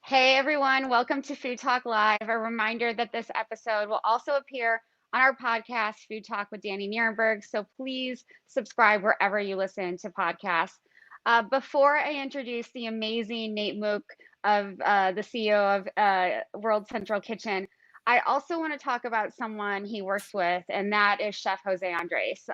Hey everyone, welcome to Food Talk Live. A reminder that this episode will also appear on our podcast, Food Talk with Danny Nierenberg. So please subscribe wherever you listen to podcasts. Before I introduce the amazing Nate Mook of the CEO of World Central Kitchen, I also want to talk about someone he works with, and that is Chef Jose Andres,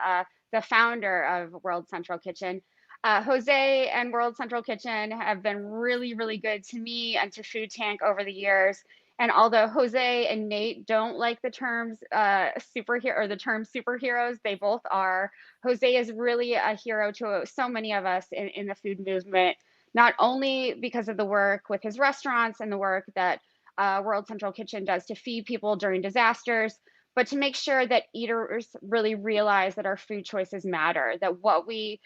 the founder of World Central Kitchen. Jose and World Central Kitchen have been really, really good to me and to Food Tank over the years. And although Jose and Nate don't like the terms superhero or the term superheroes, they both are. Jose is really a hero to so many of us in the food movement, not only because of the work with his restaurants and the work that World Central Kitchen does to feed people during disasters, but to make sure that eaters really realize that our food choices matter, that what we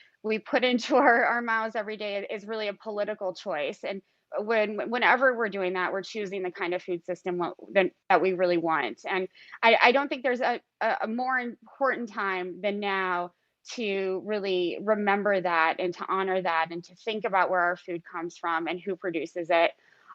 put into our mouths every day is really a political choice. And whenever we're doing that, we're choosing the kind of food system that we really want. And I don't think there's a more important time than now to really remember that and to honor that and to think about where our food comes from and who produces it.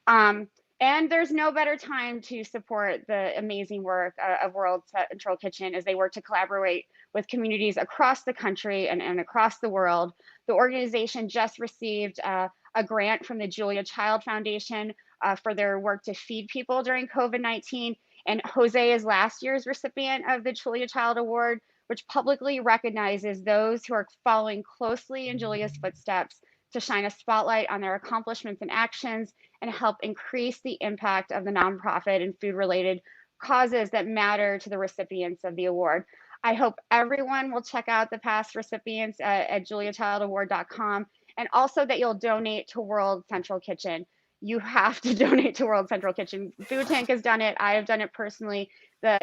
Um, and there's no better time to support the amazing work of World Central Kitchen as they work to collaborate with communities across the country and across the world. The organization just received a grant from the Julia Child Foundation for their work to feed people during COVID-19. And Jose is last year's recipient of the Julia Child Award, which publicly recognizes those who are following closely in Julia's footsteps to shine a spotlight on their accomplishments and actions and help increase the impact of the nonprofit and food related causes that matter to the recipients of the award. I hope everyone will check out the past recipients at juliachildaward.com, and also that you'll donate to World Central Kitchen. You have to donate to World Central Kitchen. Food Tank has done it. I have done it personally.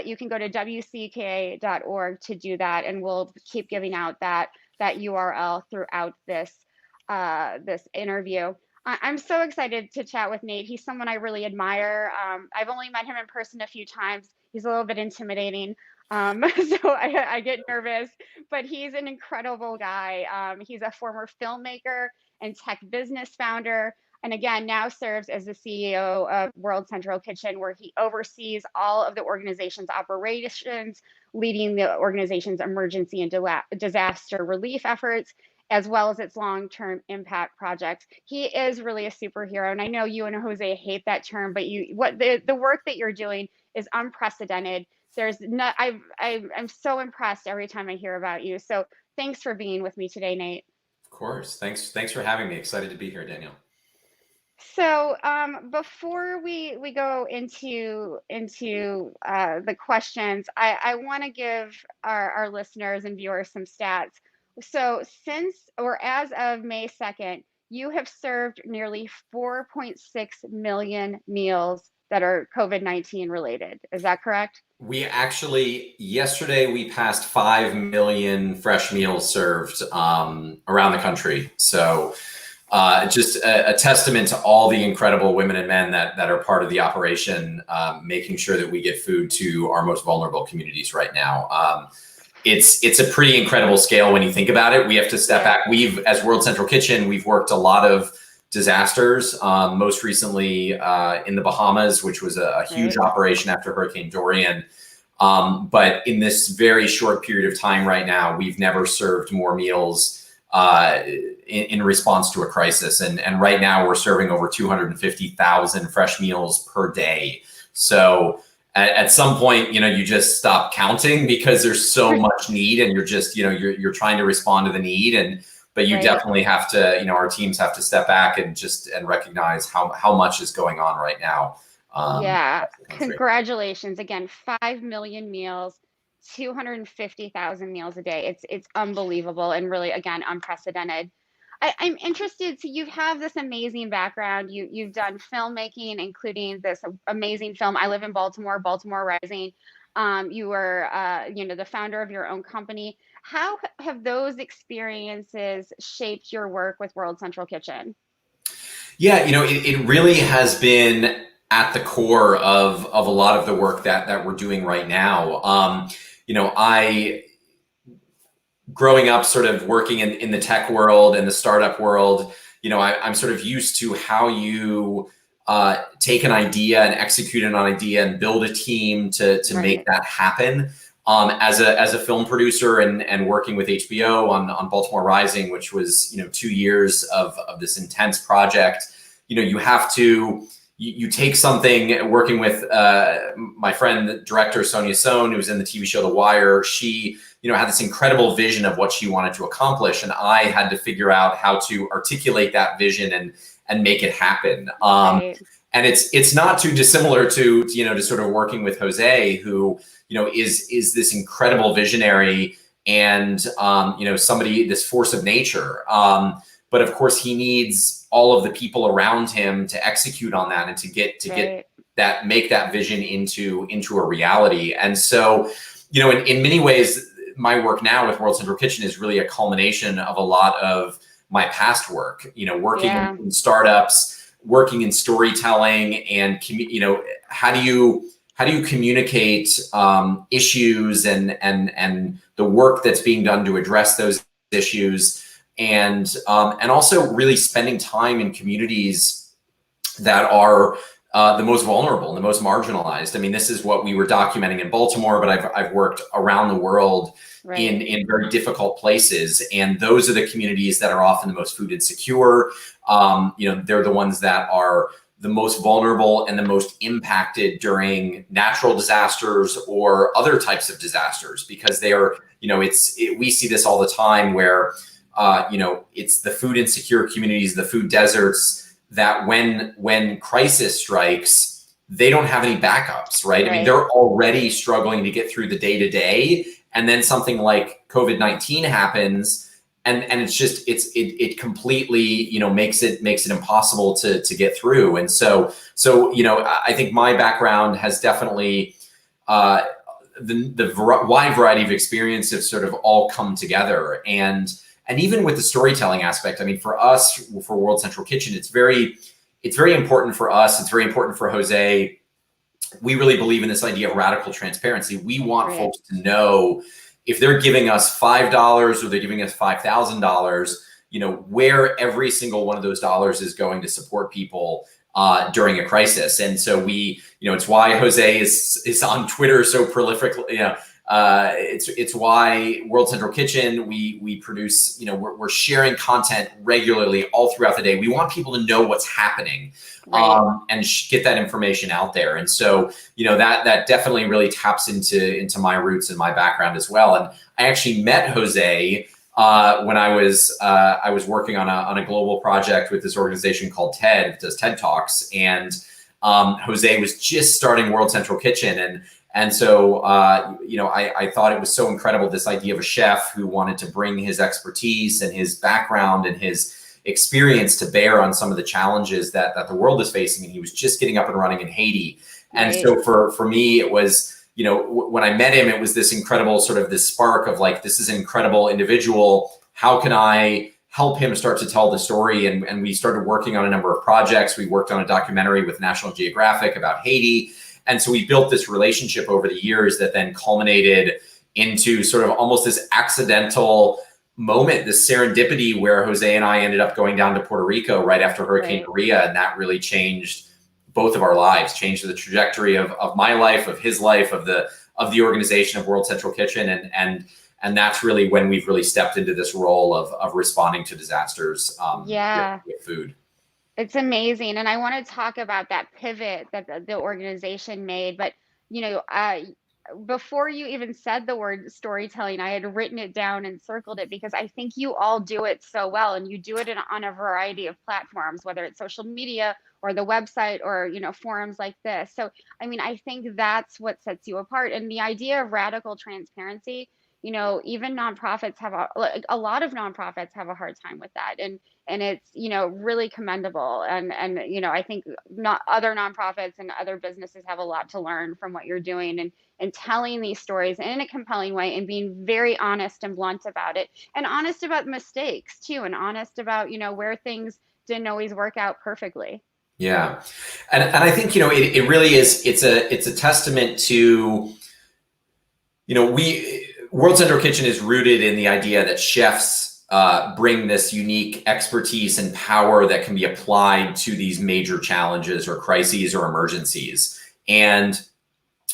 You can go to wcka.org to do that, and we'll keep giving out that URL throughout this interview. I'm so excited to chat with Nate. He's someone I really admire. I've only met him in person a few times. He's a little bit intimidating. So I get nervous, but he's an incredible guy. He's a former filmmaker and tech business founder, and again, now serves as the CEO of World Central Kitchen, where he oversees all of the organization's operations, leading the organization's emergency and disaster relief efforts, as well as its long-term impact projects. He is really a superhero, and I know you and Jose hate that term, but the work that you're doing is unprecedented. There's not I'm so impressed every time I hear about you. So thanks for being with me today, Nate. Of course. Thanks for having me. Excited to be here, Daniel. So before we go into the questions, I want to give our listeners and viewers some stats. So since or as of May 2nd, you have served nearly 4.6 million meals that are COVID-19 related. Is that correct? Yesterday we passed 5 million fresh meals served around the country. So just a testament to all the incredible women and men that are part of the operation, making sure that we get food to our most vulnerable communities right now. It's a pretty incredible scale when you think about it. We have to step back. As World Central Kitchen, we've worked a lot of disasters, most recently in the Bahamas, which was a huge operation after Hurricane Dorian. But in this very short period of time right now, we've never served more meals in response to a crisis. And right now we're serving over 250,000 fresh meals per day. So at some point, you just stop counting because there's so much need, and you're just, you're trying to respond to the need. But you definitely have to, our teams have to step back and recognize how much is going on right now. Yeah, congratulations again, 5 million meals, 250,000 meals a day. It's unbelievable and really, again, unprecedented. I'm interested. So you have this amazing background. You've done filmmaking, including this amazing film, I Live in Baltimore, Baltimore Rising. You were, the founder of your own company. How have those experiences shaped your work with World Central Kitchen? Yeah, it really has been at the core of a lot of the work that we're doing right now. I growing up sort of working in the tech world and the startup world, I'm sort of used to how you take an idea and execute an idea and build a team to make that happen. As a film producer and working with HBO on Baltimore Rising, which was 2 years of this intense project, you have to you take something. Working with my friend, the director Sonia Sohn, who was in the TV show The Wire, she had this incredible vision of what she wanted to accomplish, and I had to figure out how to articulate that vision and make it happen. Right. And it's not too dissimilar to sort of working with Jose, who is this incredible visionary and somebody, this force of nature. But of course, he needs all of the people around him to execute on that and to get that, make that vision into a reality. And so, in many ways, my work now with World Central Kitchen is really a culmination of a lot of my past work. Working in startups, working in storytelling, and how do you communicate issues and the work that's being done to address those issues, and also really spending time in communities that are the most vulnerable and the most marginalized. I mean, this is what we were documenting in Baltimore, but I've worked around the world in very difficult places, and those are the communities that are often the most food insecure. They're the ones that are the most vulnerable and the most impacted during natural disasters or other types of disasters, because they are, we see this all the time where, it's the food insecure communities, the food deserts, that when crisis strikes, they don't have any backups, right? I mean, they're already struggling to get through the day to day, and then something like COVID-19 happens, and it's just it completely makes it impossible to get through. And so I think my background has definitely the wide variety of experiences sort of all come together, and even with the storytelling aspect. I mean, for us, for World Central Kitchen, it's very important for us. It's very important for Jose. We really believe in this idea of radical transparency. We want folks to know, if they're giving us $5 or they're giving us $5,000, where every single one of those dollars is going to support people during a crisis. And so it's why Jose is on Twitter so prolifically. It's why World Central Kitchen, we produce, we're sharing content regularly all throughout the day. We want people to know what's happening, and get that information out there. And so, that definitely really taps into my roots and my background as well. And I actually met Jose when I was working on a global project with this organization called TED, that does TED Talks. And Jose was just starting World Central Kitchen, and so, I thought it was so incredible, this idea of a chef who wanted to bring his expertise and his background and his experience to bear on some of the challenges that the world is facing. And he was just getting up and running in Haiti. And so for me, it was, when I met him, it was this incredible sort of this spark of like, this is an incredible individual. How can I help him start to tell the story? And we started working on a number of projects. We worked on a documentary with National Geographic about Haiti. And so we built this relationship over the years that then culminated into sort of almost this accidental moment, this serendipity, where Jose and I ended up going down to Puerto Rico right after Hurricane Maria. And that really changed both of our lives, changed the trajectory of my life, of his life, of the organization of World Central Kitchen. And that's really when we've really stepped into this role of responding to disasters with food. It's amazing. And I want to talk about that pivot that the organization made. But, before you even said the word storytelling, I had written it down and circled it, because I think you all do it so well, and you do it on a variety of platforms, whether it's social media or the website or, forums like this. So, I mean, I think that's what sets you apart. And the idea of radical transparency, even nonprofits have a lot of nonprofits have a hard time with that. And it's, really commendable. And I think not other nonprofits and other businesses have a lot to learn from what you're doing, and telling these stories in a compelling way, and being very honest and blunt about it, and honest about mistakes too, and honest about, where things didn't always work out perfectly. Yeah. And I think, it really is, it's a testament to, World Central Kitchen is rooted in the idea that chefs bring this unique expertise and power that can be applied to these major challenges or crises or emergencies. And,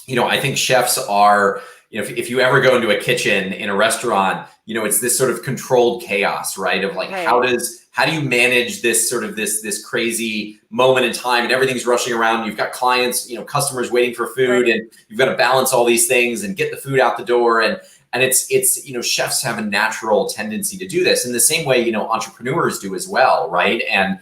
I think chefs are, if you ever go into a kitchen in a restaurant, it's this sort of controlled chaos, right? Of like, Right. how do you manage this sort of this crazy moment in time, and everything's rushing around. You've got clients, customers waiting for food, Right. and you've got to balance all these things and get the food out the door. And it's chefs have a natural tendency to do this in the same way, entrepreneurs do as well, right? And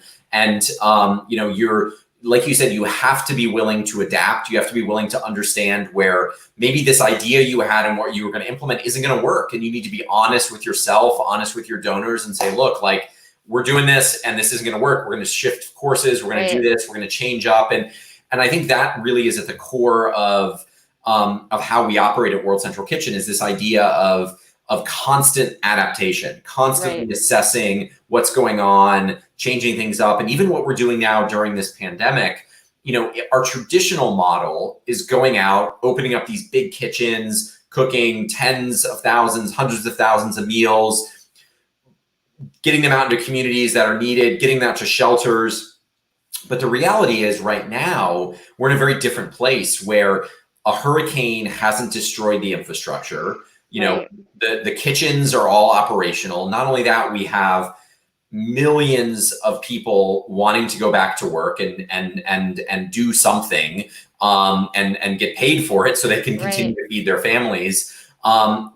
you're, like you said, you have to be willing to adapt. You have to be willing to understand where maybe this idea you had and what you were going to implement isn't going to work. And you need to be honest with yourself, honest with your donors, and say, look, like, we're doing this and this isn't going to work. We're going to shift courses. We're going to do this. We're going to change up. And I think that really is at the core of how we operate at World Central Kitchen, is this idea of constant adaptation, constantly assessing what's going on, changing things up. And even what we're doing now during this pandemic, our traditional model is going out, opening up these big kitchens, cooking tens of thousands, hundreds of thousands of meals, getting them out into communities that are needed, getting them out to shelters. But the reality is right now, we're in a very different place where a hurricane hasn't destroyed the infrastructure. The kitchens are all operational. Not only that, we have millions of people wanting to go back to work and do something and get paid for it so they can continue to feed their families.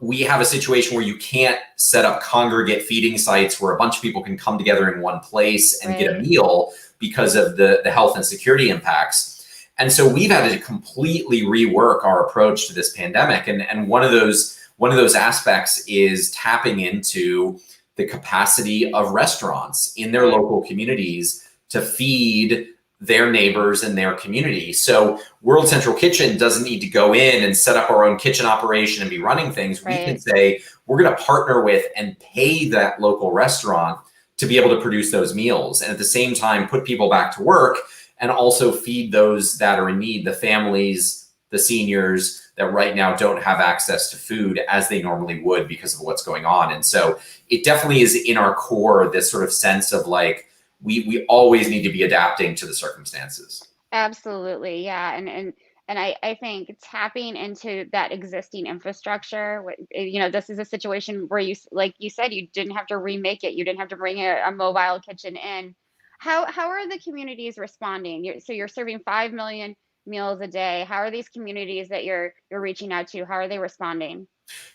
We have a situation where you can't set up congregate feeding sites where a bunch of people can come together in one place and get a meal because of the health and security impacts. And so we've had to completely rework our approach to this pandemic. And one of those aspects is tapping into the capacity of restaurants in their local communities to feed their neighbors and their community. So World Central Kitchen doesn't need to go in and set up our own kitchen operation and be running things. We can say, we're going to partner with and pay that local restaurant to be able to produce those meals. And at the same time, put people back to work and also feed those that are in need, the families, the seniors that right now don't have access to food as they normally would because of what's going on. And so it definitely is in our core, this sort of sense of like, we always need to be adapting to the circumstances. Absolutely. Yeah. And I think tapping into that existing infrastructure, this is a situation where like you said, you didn't have to remake it. You didn't have to bring a mobile kitchen in. How are the communities responding? So you're serving 5 million meals a day. How are these communities that you're reaching out to? How are they responding?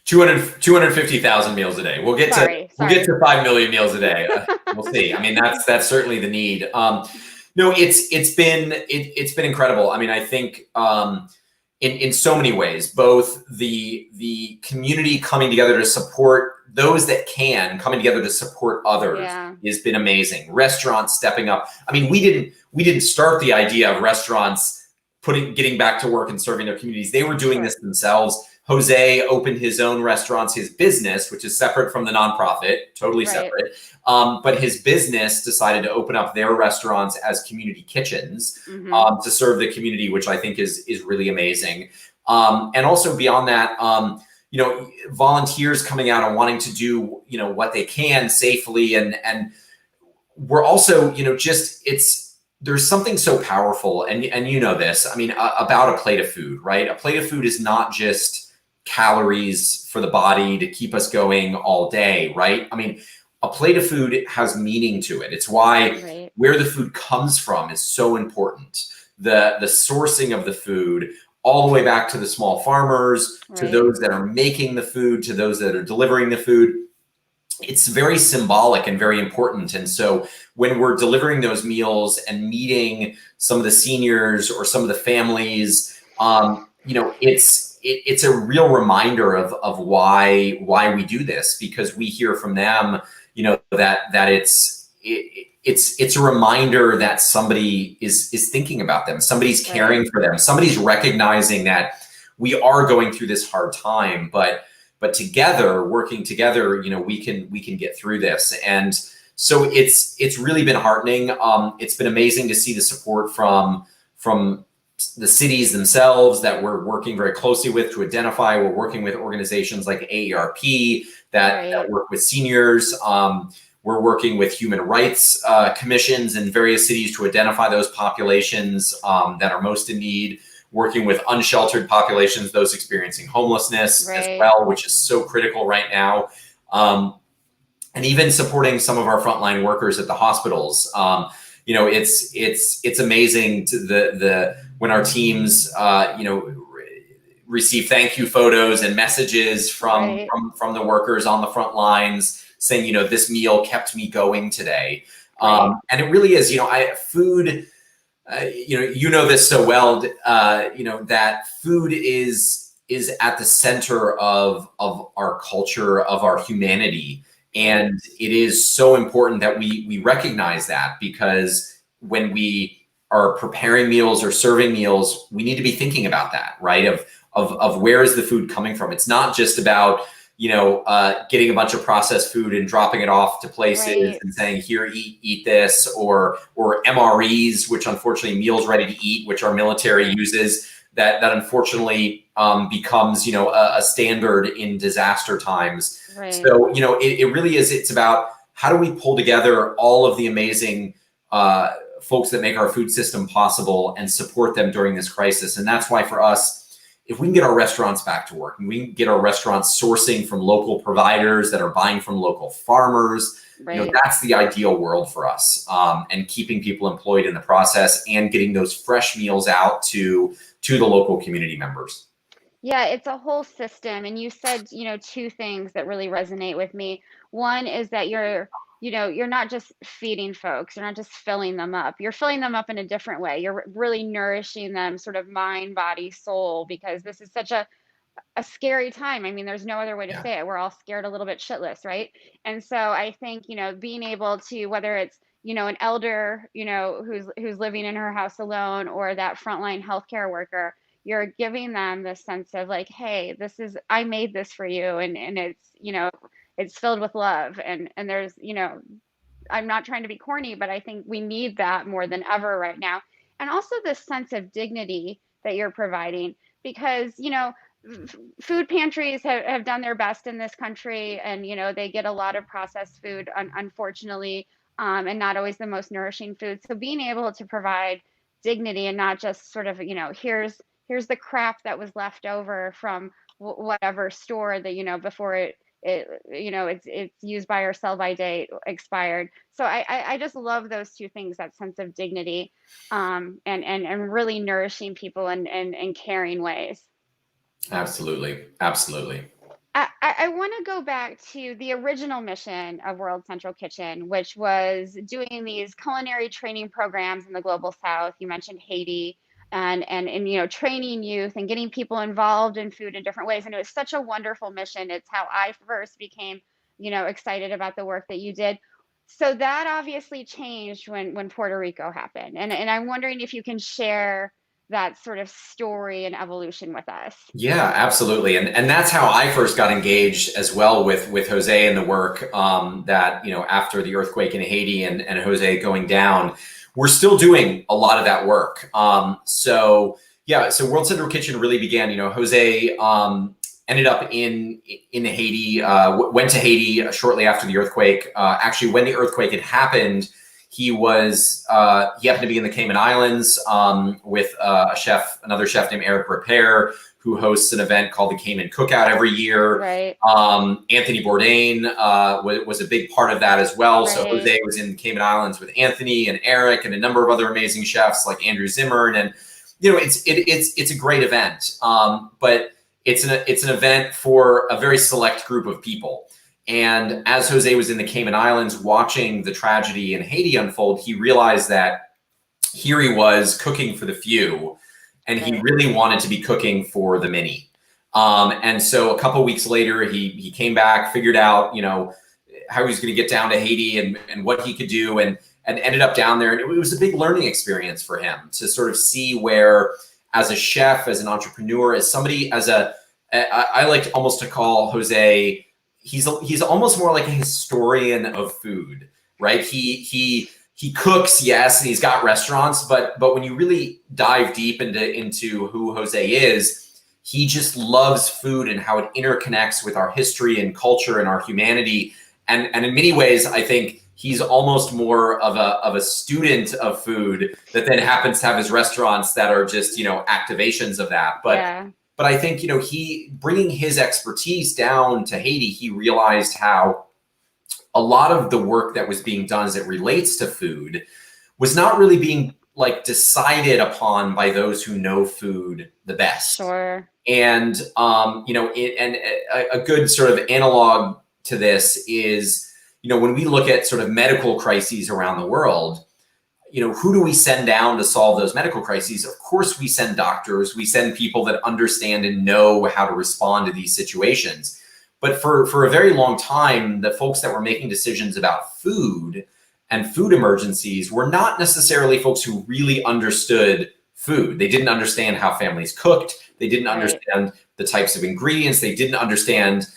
250,000 meals a day. We'll get to 5 million meals a day. We'll see. I mean, that's certainly the need. No, it's been incredible. I mean, I think in so many ways, both the community coming together to support those that can, coming together to support others has been amazing. Restaurants stepping up. I mean, we didn't start the idea of restaurants getting back to work and serving their communities. They were doing this themselves. Jose opened his own restaurants, his business, which is separate from the nonprofit, totally separate. But his business decided to open up their restaurants as community kitchens to serve the community, which I think is really amazing. And also beyond that, volunteers coming out and wanting to do, what they can safely. And we're also, there's something so powerful, and this, I mean, about a plate of food, right? A plate of food is not just calories for the body to keep us going all day, right? I mean, a plate of food has meaning to it. It's why where the food comes from is so important. The sourcing of the food, all the way back to the small farmers, to those that are making the food, to those that are delivering the food. It's very symbolic and very important. And so when we're delivering those meals and meeting some of the seniors or some of the families, it's a real reminder of why we do this, because we hear from them, that it's a reminder that somebody is thinking about them, somebody's caring for them, somebody's recognizing that we are going through this hard time, but together, working together, we can get through this. And so it's really been heartening. It's been amazing to see the support from the cities themselves that we're working very closely with to identify. We're working with organizations like AARP that work with seniors. We're working with human rights commissions in various cities to identify those populations that are most in need, working with unsheltered populations, those experiencing homelessness as well, which is so critical right now. And even supporting some of our frontline workers at the hospitals. You know, it's amazing to when our teams, you know, receive thank you photos and messages from the workers on the front lines saying, you know, this meal kept me going today. And it really is, you know, food, you know this so well, you know, that food is at the center of our culture, of our humanity. And it is so important that we recognize that, because when we are preparing meals or serving meals, we need to be thinking about that, right? Of where is the food coming from? It's not just about, you know, getting a bunch of processed food and dropping it off to places and saying, here, eat this, or MREs, which unfortunately meals ready to eat, which our military uses, that unfortunately becomes, you know, a standard in disaster times. So, you know, it really is, it's about how do we pull together all of the amazing folks that make our food system possible and support them during this crisis. And that's why for us, if we can get our restaurants back to work, and we can get our restaurants sourcing from local providers that are buying from local farmers, you know, that's the ideal world for us, and keeping people employed in the process and getting those fresh meals out to the local community members. Yeah, it's a whole system. And you said, you know, two things that really resonate with me. One is that you know, you're not just feeding folks, you're not just filling them up. You're filling them up in a different way. You're really nourishing them, sort of mind, body, soul, because this is such a scary time. I mean, there's no other way to say it. We're all scared a little bit shitless, right? And so I think, you know, being able to, whether it's, you know, an elder, you know, who's living in her house alone, or that frontline healthcare worker, you're giving them this sense of like, hey, I made this for you, and it's, you know, it's filled with love, and there's, you know, I'm not trying to be corny, but I think we need that more than ever right now. And also this sense of dignity that you're providing, because, you know, food pantries have done their best in this country, and, you know, they get a lot of processed food, unfortunately, and not always the most nourishing food. So being able to provide dignity, and not just sort of, you know, here's the crap that was left over from whatever store that, you know, before it you know, it's used by or sell by date expired. So I just love those two things, that sense of dignity, and really nourishing people in caring ways. Absolutely. Absolutely. I want to go back to the original mission of World Central Kitchen, which was doing these culinary training programs in the global south. You mentioned Haiti, and you know, training youth and getting people involved in food in different ways. And it was such a wonderful mission. It's how I first became, you know, excited about the work that you did. So that obviously changed when Puerto Rico happened. And I'm wondering if you can share that sort of story and evolution with us. Yeah, absolutely. And that's how I first got engaged as well with Jose and the work, that, you know, after the earthquake in Haiti and Jose going down, we're still doing a lot of that work. So yeah, so World Central Kitchen really began, you know, Jose ended up in Haiti, went to Haiti shortly after the earthquake. Actually, when the earthquake had happened, he happened to be in the Cayman Islands with another chef named Eric Repair, who hosts an event called the Cayman Cookout every year. Anthony Bourdain was a big part of that as well. So Jose was in the Cayman Islands with Anthony and Eric and a number of other amazing chefs like Andrew Zimmern. And, you know, it's a great event, but it's an event for a very select group of people. And as Jose was in the Cayman Islands watching the tragedy in Haiti unfold, he realized that here he was cooking for the few, and he really wanted to be cooking for the many. And so a couple of weeks later, he came back, figured out, you know, how he was going to get down to Haiti and what he could do, and ended up down there. And it was a big learning experience for him to sort of see where, as a chef, as an entrepreneur, as somebody, I like almost to call Jose, he's almost more like a historian of food, right? He he cooks, yes, and he's got restaurants, but when you really dive deep into who Jose is, he just loves food and how it interconnects with our history and culture and our humanity. And in many ways, I think he's almost more of a student of food that then happens to have his restaurants that are just, activations of that. But I think, he bringing his expertise down to Haiti, he realized how a lot of the work that was being done as it relates to food was not really being decided upon by those who know food the best. Sure. And, a good sort of analog to this is, when we look at sort of medical crises around the world, who do we send down to solve those medical crises? Of course, we send doctors, we send people that understand and know how to respond to these situations. But for a very long time, the folks that were making decisions about food and food emergencies were not necessarily folks who really understood food. They didn't understand how families cooked. They didn't understand the types of ingredients. They didn't understand,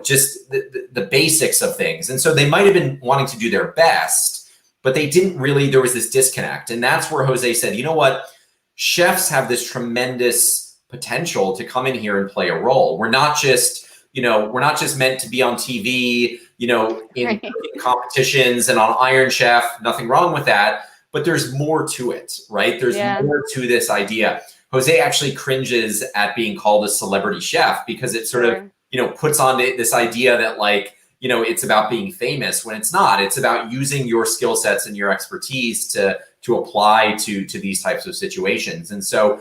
just the basics of things. And so they might have been wanting to do their best, but they didn't really, there was this disconnect. And that's where Jose said, you know what? Chefs have this tremendous potential to come in here and play a role. We're not just meant to be on TV, in competitions and on Iron Chef, nothing wrong with that, but there's more to it, right? There's more to this idea. Jose actually cringes at being called a celebrity chef because it sort of, puts on this idea that it's about being famous when it's not. It's about using your skill sets and your expertise to apply to these types of situations. And so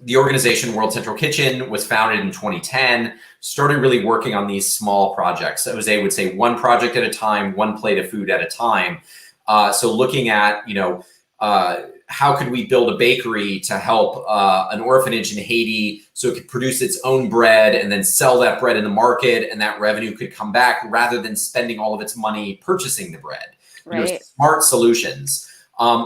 the organization World Central Kitchen was founded in 2010, started really working on these small projects. Jose would say one project at a time, one plate of food at a time. So looking at, how could we build a bakery to help an orphanage in Haiti so it could produce its own bread and then sell that bread in the market, and that revenue could come back rather than spending all of its money purchasing the bread. Right. Smart solutions.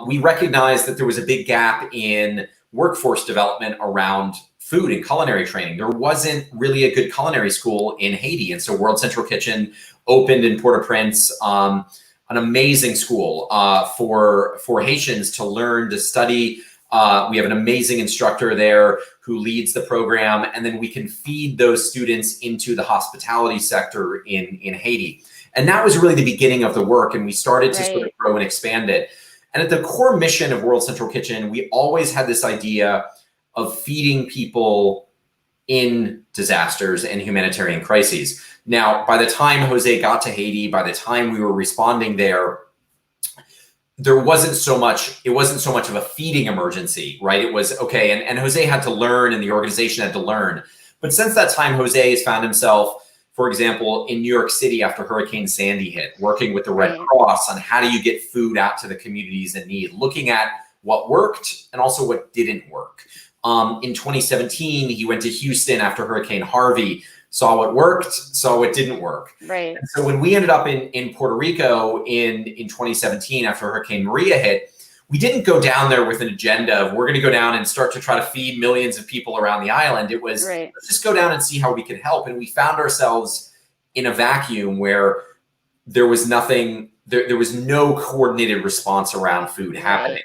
We recognized that there was a big gap in workforce development around food and culinary training. There wasn't really a good culinary school in Haiti. And so World Central Kitchen opened in Port-au-Prince, an amazing school for Haitians to learn, to study. We have an amazing instructor there who leads the program. And then we can feed those students into the hospitality sector in Haiti. And that was really the beginning of the work. And we started to sort of grow and expand it. And at the core mission of World Central Kitchen, we always had this idea of feeding people in disasters and humanitarian crises. Now, by the time Jose got to Haiti, by the time we were responding there wasn't so much of a feeding emergency, right? It was okay. And Jose had to learn, and the organization had to learn. But since that time, Jose has found himself, for example, in New York City after Hurricane Sandy hit, working with the Red Cross on how do you get food out to the communities in need, looking at what worked and also what didn't work. In 2017, he went to Houston after Hurricane Harvey, saw what worked, saw what didn't work. Right. And so when we ended up in Puerto Rico in 2017 after Hurricane Maria hit, we didn't go down there with an agenda of we're going to go down and start to try to feed millions of people around the island. It was let's just go down and see how we could help. And we found ourselves in a vacuum where there was nothing, there was no coordinated response around food happening.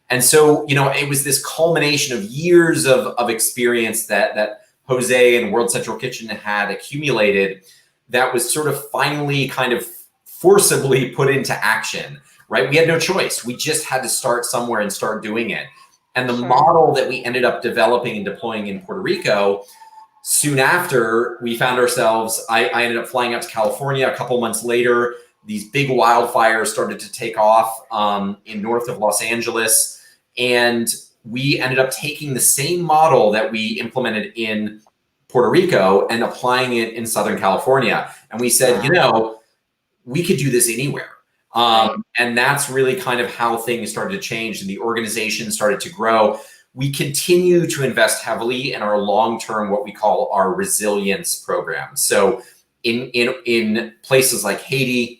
And so, it was this culmination of years of experience that Jose and World Central Kitchen had accumulated that was sort of finally kind of forcibly put into action. Right? We had no choice. We just had to start somewhere and start doing it. And the model that we ended up developing and deploying in Puerto Rico, soon after we found ourselves, I ended up flying out to California a couple months later. These big wildfires started to take off in north of Los Angeles. And we ended up taking the same model that we implemented in Puerto Rico and applying it in Southern California. And we said, we could do this anywhere. And that's really kind of how things started to change and the organization started to grow. We continue to invest heavily in our long-term, what we call our resilience program. So in places like Haiti,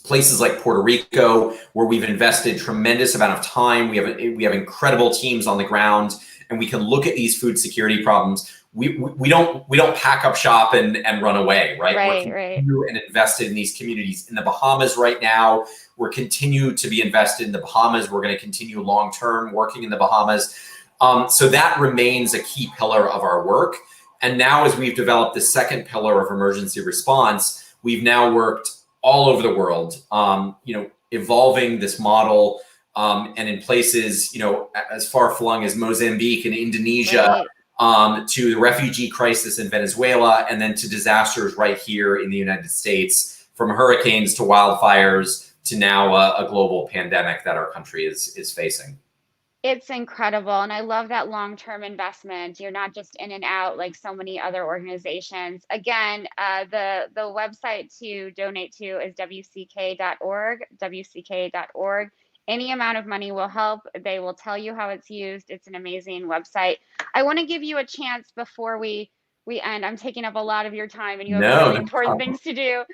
places like Puerto Rico, where we've invested tremendous amount of time, we have incredible teams on the ground, and we can look at these food security problems, we don't pack up shop and run away, right? Right, We're right. continue and invested in these communities. In the Bahamas right now, we're continue to be invested in the Bahamas. We're going to continue long-term working in the Bahamas. So that remains a key pillar of our work. And now as we've developed the second pillar of emergency response, we've now worked all over the world, evolving this model, and in places, as far flung as Mozambique and Indonesia, right. to the refugee crisis in Venezuela, and then to disasters right here in the United States, from hurricanes to wildfires to now a global pandemic that our country is facing. It's incredible, and I love that long-term investment. You're not just in and out like so many other organizations. Again, the website to donate to is wck.org, wck.org. Any amount of money will help. They will tell you how it's used. It's an amazing website. I want to give you a chance before we end. I'm taking up a lot of your time, and you have No, really no important problem. things to do.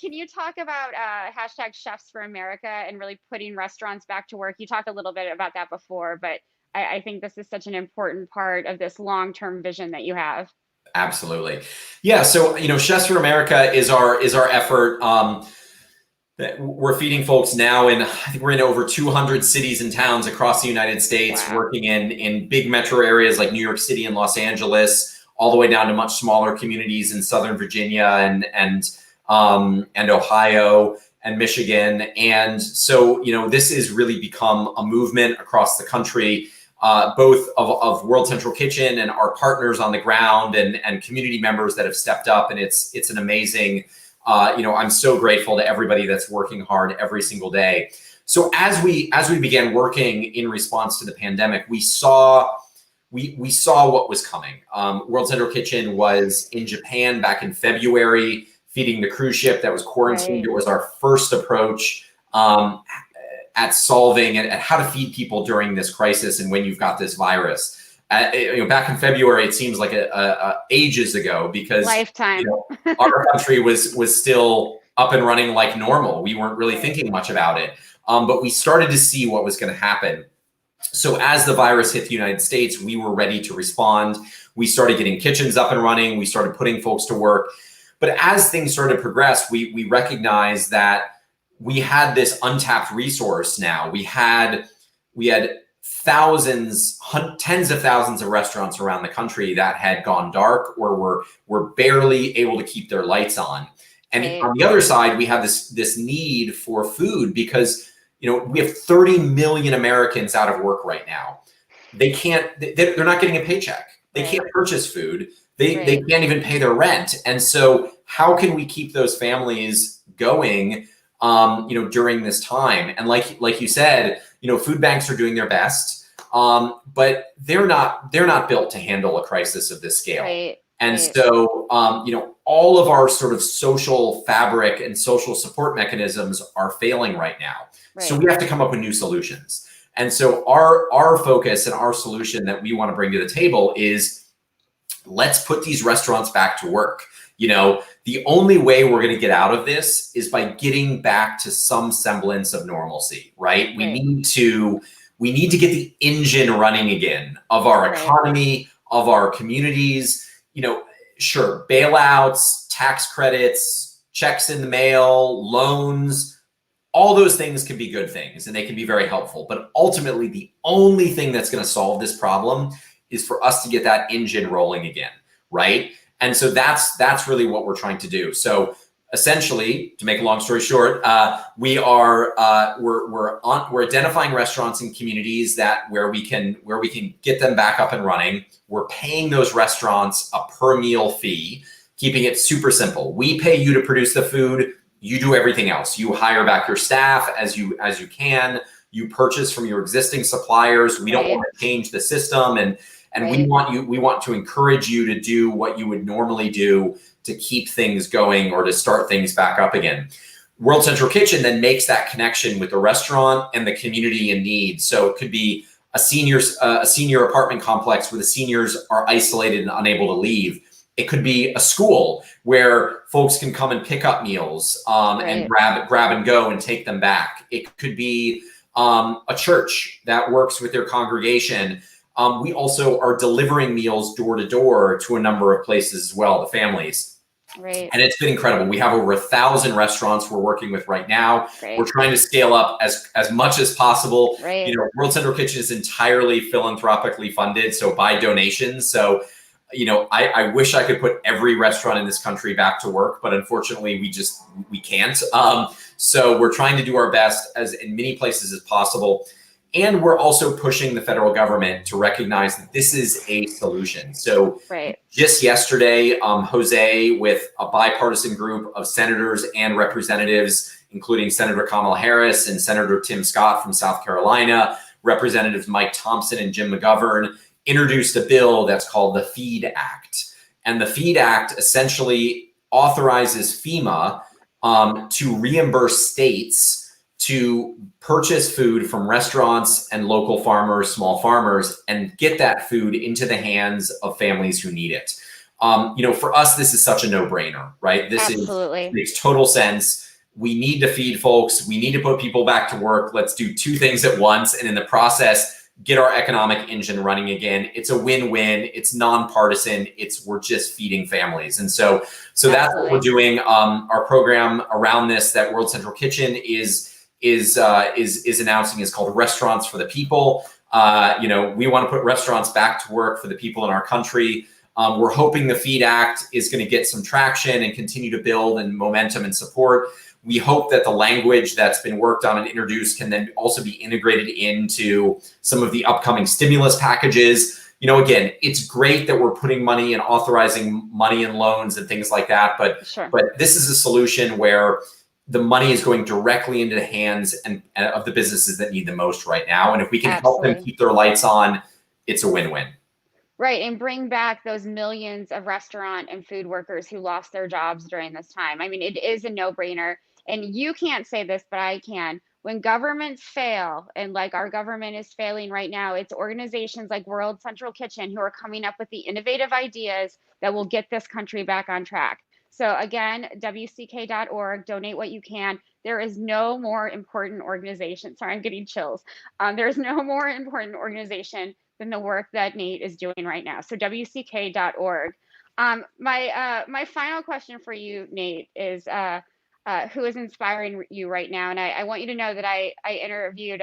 Can you talk about hashtag Chefs for America and really putting restaurants back to work? You talked a little bit about that before, but I think this is such an important part of this long-term vision that you have. Absolutely. Yeah. So, Chefs for America is our effort. That we're feeding folks now I think we're in over 200 cities and towns across the United States, Wow. working in big metro areas like New York City and Los Angeles, all the way down to much smaller communities in Southern Virginia and Ohio and Michigan. And so, this has really become a movement across the country, both of World Central Kitchen and our partners on the ground and community members that have stepped up. And it's an amazing, I'm so grateful to everybody that's working hard every single day. So as we began working in response to the pandemic, we saw what was coming. World Central Kitchen was in Japan back in February, feeding the cruise ship that was quarantined. Right. It was our first approach at solving and at how to feed people during this crisis and when you've got this virus. Back in February, it seems like ages ago, because Lifetime. our country was still up and running like normal. We weren't really Right. thinking much about it, but we started to see what was going to happen. So as the virus hit the United States, we were ready to respond. We started getting kitchens up and running. We started putting folks to work. But as things started to progress, we recognized that we had this untapped resource now. We had thousands, tens of thousands of restaurants around the country that had gone dark or were barely able to keep their lights on. And Right. on the other side, we have this need for food because, we have 30 million Americans out of work right now. They're not getting a paycheck. They Right. can't purchase food. They Right. can't even pay their rent. And so how can we keep those families going, during this time? And like you said, food banks are doing their best, but they're not built to handle a crisis of this scale. Right. And Right. so, all of our sort of social fabric and social support mechanisms are failing right now. So Right. we have to come up with new solutions. And so our focus and our solution that we want to bring to the table is, let's put these restaurants back to work. The only way we're going to get out of this is by getting back to some semblance of normalcy, right? We Right. need to get the engine running again of our Right. economy, of our communities. Sure, bailouts, tax credits, checks in the mail, loans, all those things can be good things and they can be very helpful. But ultimately, the only thing that's going to solve this problem is for us to get that engine rolling again, right? And so that's really what we're trying to do. So essentially, to make a long story short, we're identifying restaurants and communities where we can get them back up and running. We're paying those restaurants a per meal fee, keeping it super simple. We pay you to produce the food. You do everything else. You hire back your staff as you can. You purchase from your existing suppliers. We don't Right. want to change the system, and we Right. want to encourage you to do what you would normally do to keep things going or to start things back up again. World Central Kitchen then makes that connection with the restaurant and the community in need. So it could be a senior apartment complex where the seniors are isolated and unable to leave. It could be a school where folks can come and pick up meals and grab and go and take them back. It could be a church that works with their congregation we also are delivering meals door to door to a number of places as well, the families. Right. And it's been incredible. We have over 1,000 restaurants we're working with right now. Great. We're trying to scale up as much as possible. Right. You know, World Central Kitchen is entirely philanthropically funded, so by donations. So, you know, I wish I could put every restaurant in this country back to work, but unfortunately we can't. So we're trying to do our best as in many places as possible. And we're also pushing the federal government to recognize that this is a solution. So just yesterday, Jose, with a bipartisan group of senators and representatives, including Senator Kamala Harris and Senator Tim Scott from South Carolina, Representatives Mike Thompson and Jim McGovern, introduced a bill that's called the FEED Act. And the FEED Act essentially authorizes FEMA to reimburse states to purchase food from restaurants and local farmers, small farmers, and get that food into the hands of families who need it. You know, for us, this is such a no-brainer, right? This makes total sense. We need to feed folks. We need to put people back to work. Let's do two things at once. And in the process, get our economic engine running again. It's a win-win. It's nonpartisan. We're just feeding families. And so that's what we're doing. Our program around this that World Central Kitchen is announcing is called Restaurants for the People. You know, we want to put restaurants back to work for the people in our country. We're hoping the FEED Act is going to get some traction and continue to build and momentum and support. We hope that the language that's been worked on and introduced can then also be integrated into some of the upcoming stimulus packages. You know, again, it's great that we're putting money and authorizing money and loans and things like that, but this is a solution where the money is going directly into the hands of the businesses that need the most right now. And if we can help them keep their lights on, it's a win-win. Right, and bring back those millions of restaurant and food workers who lost their jobs during this time. I mean, it is a no-brainer. And you can't say this, but I can. When governments fail, and like our government is failing right now, it's organizations like World Central Kitchen who are coming up with the innovative ideas that will get this country back on track. So again, WCK.org, donate what you can. There is no more important organization. Sorry, I'm getting chills. There's no more important organization than the work that Nate is doing right now. So WCK.org. My final question for you, Nate, is who is inspiring you right now? And I want you to know that I interviewed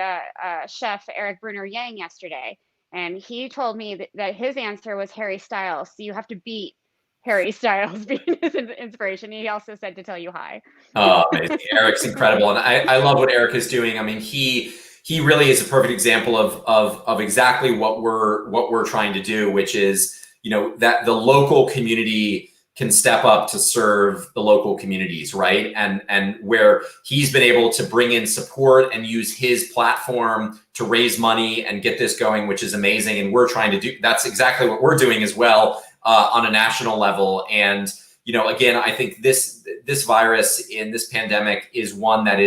chef Eric Bruner Yang yesterday, and he told me that his answer was Harry Styles. So you have to beat Harry Styles being his inspiration. He also said to tell you hi. Oh, amazing. Eric's incredible. And I love what Eric is doing. I mean, he really is a perfect example of exactly what we're trying to do, which is, you know, that the local community can step up to serve the local communities, right? And where he's been able to bring in support and use his platform to raise money and get this going, which is amazing. And we're trying to do, that's exactly what we're doing as well on a national level. And, you know, again, I think this virus in this pandemic is one that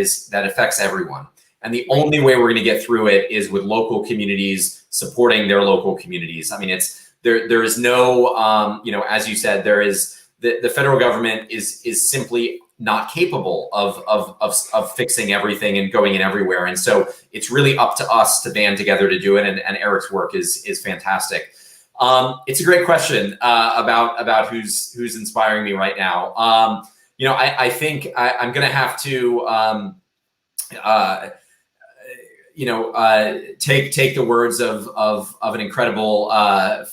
affects everyone. And the only way we're going to get through it is with local communities supporting their local communities. I mean, there is no, you know, as you said, there is the federal government is simply not capable of fixing everything and going in everywhere. And so it's really up to us to band together to do it. And Eric's work is fantastic. It's a great question about who's inspiring me right now. You know, I think I'm going to have to, you know, take the words of an incredible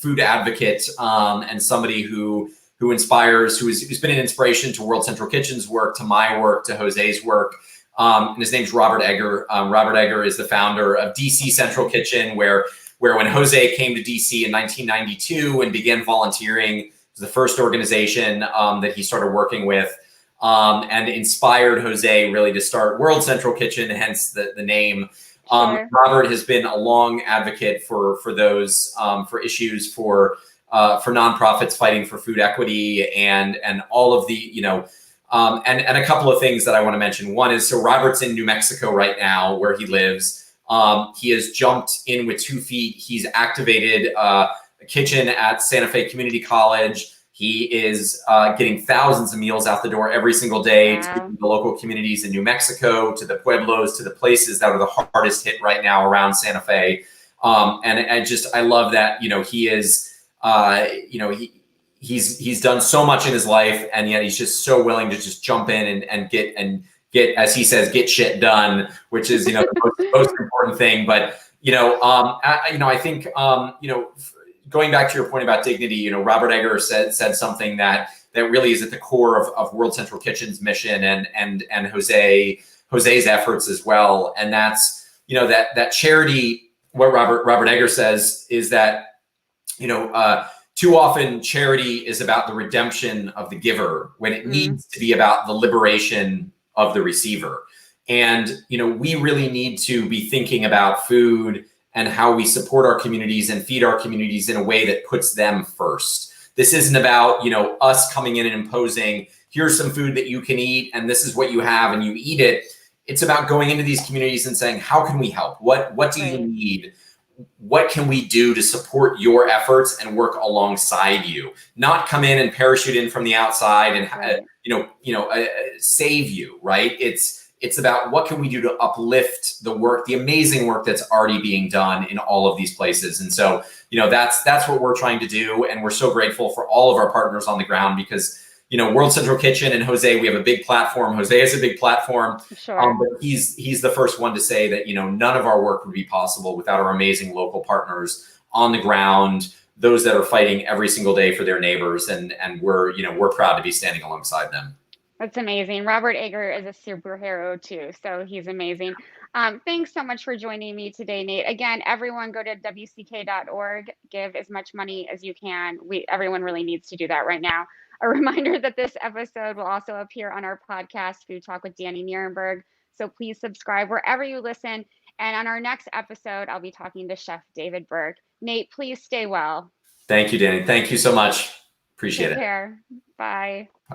food advocate and somebody who inspires, who's been an inspiration to World Central Kitchen's work, to my work, to Jose's work. And his name's Robert Egger. Robert Egger is the founder of DC Central Kitchen, where when Jose came to DC in 1992 and began volunteering, it was the first organization that he started working with, and inspired Jose really to start World Central Kitchen, hence the name. Robert has been a long advocate for those for issues for nonprofits fighting for food equity and all of the, you know, and a couple of things that I want to mention. One is, so Robert's in New Mexico right now where he lives. He has jumped in with 2 feet. He's activated a kitchen at Santa Fe Community College. He is getting thousands of meals out the door every single day to the local communities in New Mexico, to the pueblos, to the places that are the hardest hit right now around Santa Fe. And I love that, he is, he's done so much in his life, and yet he's just so willing to just jump in and get, as he says, get shit done, which is, the most important thing. But, I think, going back to your point about dignity, Robert Egger said something that really is at the core of World Central Kitchen's mission, and Jose's efforts as well. And that's, that charity, what Robert Egger says is that, too often charity is about the redemption of the giver when it needs to be about the liberation of the receiver. And, we really need to be thinking about food and how we support our communities and feed our communities in a way that puts them first. This isn't about, us coming in and imposing, here's some food that you can eat and this is what you have and you eat it. It's about going into these communities and saying, how can we help? What do you need? What can we do to support your efforts and work alongside you? Not come in and parachute in from the outside and save you, right? It's about what can we do to uplift the work, the amazing work that's already being done in all of these places. And so, that's what we're trying to do, and we're so grateful for all of our partners on the ground, because World Central Kitchen and Jose, we have a big platform. Jose has a big platform. Sure. But he's the first one to say that, none of our work would be possible without our amazing local partners on the ground, those that are fighting every single day for their neighbors. And we're proud to be standing alongside them. That's amazing. Robert Egger is a superhero too, so he's amazing. Thanks so much for joining me today, Nate. Again, everyone go to wck.org, give as much money as you can. Everyone really needs to do that right now. A reminder that this episode will also appear on our podcast, Food Talk with Danny Nierenberg. So please subscribe wherever you listen. And on our next episode, I'll be talking to Chef David Berg. Nate, please stay well. Thank you, Danny. Thank you so much. Appreciate it. Take care. Bye. Bye-bye.